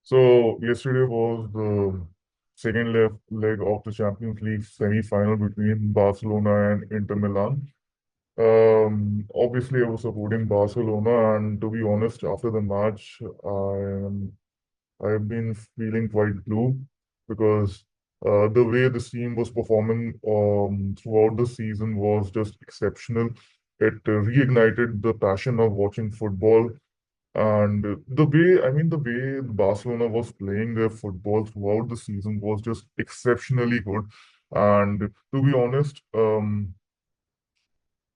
So yesterday was the second leg of the Champions League semi-final between Barcelona and Inter Milan. Obviously, I was supporting Barcelona, and to be honest, after the match, I've been feeling quite blue because the way this team was performing throughout the season was just exceptional. It reignited the passion of watching football, and the way Barcelona was playing their football throughout the season was just exceptionally good. And to be honest,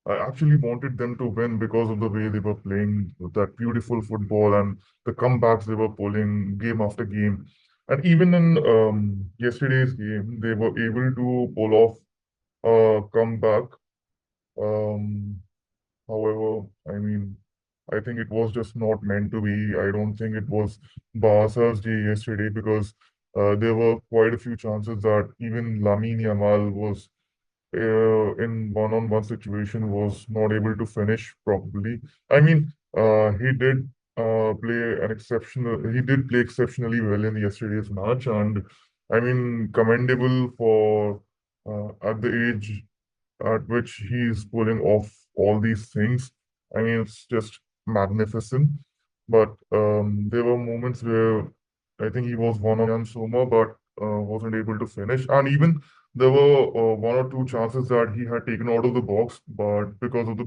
I actually wanted them to win because of the way they were playing that beautiful football and the comebacks they were pulling game after game. And even in yesterday's game, they were able to pull off a comeback. Um, However, I think it was just not meant to be. I don't think it was Barca's day yesterday because there were quite a few chances that even Lamine Yamal was in one-on-one situation was not able to finish properly. He did play exceptionally well in yesterday's match, and commendable for at the age at which he's pulling off all these things. It's just magnificent. But there were moments where I think he was one-on-one Soma, but wasn't able to finish. And even there were one or two chances that he had taken out of the box, but because of the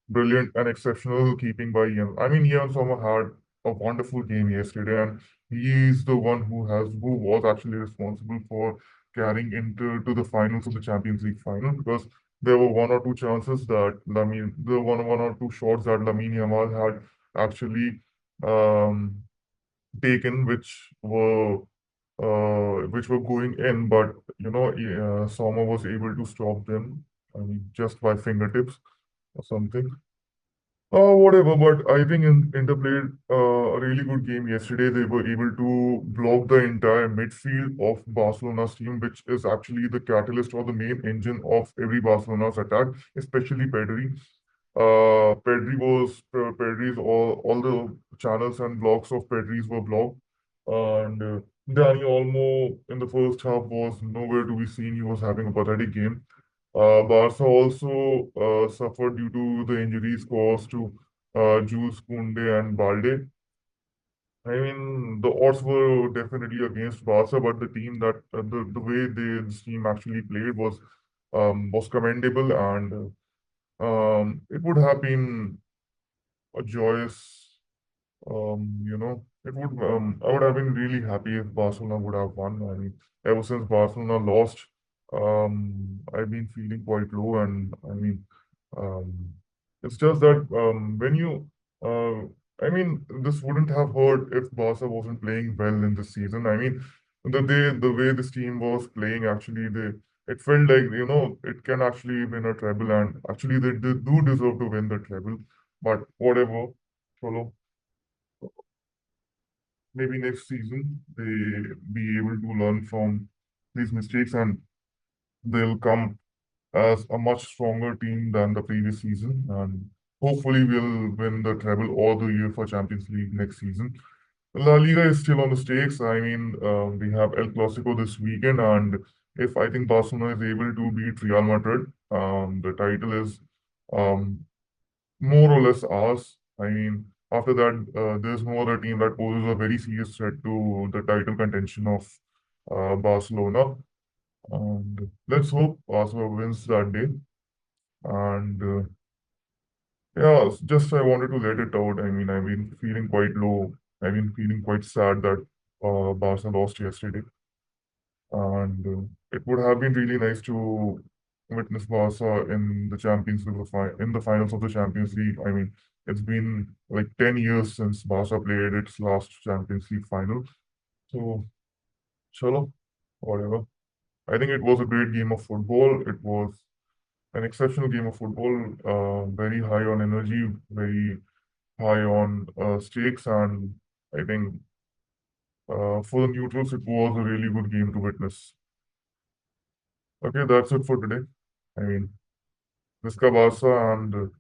brilliant and exceptional keeping by Ian. Ian Soma had a wonderful game yesterday, and he's the one who was actually responsible for carrying Inter to the finals of the Champions League final because there were one or two chances that the one or two shots that Lamine Yamal had actually um, taken, which were going in, but Sommer was able to stop them. Just by fingertips or something. Whatever, but I think Inter played a really good game yesterday. They were able to block the entire midfield of Barcelona's team, which is actually the catalyst or the main engine of every Barcelona's attack, especially Pedri. Pedri's all the channels and blocks of Pedri's were blocked, and Dani Olmo in the first half was nowhere to be seen. He was having a pathetic game. Barca also suffered due to the injuries caused to Jules Koundé and Balde. The odds were definitely against Barca, but the team the way this team actually played was commendable, and it would have been a joyous I would have been really happy if Barcelona would have won. Ever since Barcelona lost, I've been feeling quite low, and um, it's just that this wouldn't have hurt if Barca wasn't playing well in this season. The way this team was playing, actually, it felt like it can actually win a treble, and actually they do deserve to win the treble. But whatever, chalo. Maybe next season they be able to learn from these mistakes, and they'll come as a much stronger team than the previous season, and hopefully we'll win the treble or the UEFA Champions League next season. La Liga is still on the stakes. We have El Clasico this weekend, and if I think Barcelona is able to beat Real Madrid, the title is um, more or less ours. After that, there's no other team that poses a very serious threat to the title contention of Barcelona. And let's hope Barcelona wins that day. And yeah, just I wanted to let it out. I've been feeling quite low. I've been feeling quite sad that Barca lost yesterday. And it would have been really nice to witness Barca in the in the finals of the Champions League. It's been like 10 years since Barca played its last Champions League final. So, chalo, whatever. I think it was a great game of football. It was an exceptional game of football, very high on energy, very high on stakes, and I think for the neutrals, it was a really good game to witness. Okay, that's it for today. I mean, Visca Barca, and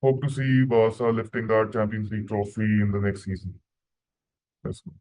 hope to see Barca lifting that Champions League trophy in the next season. Let's go.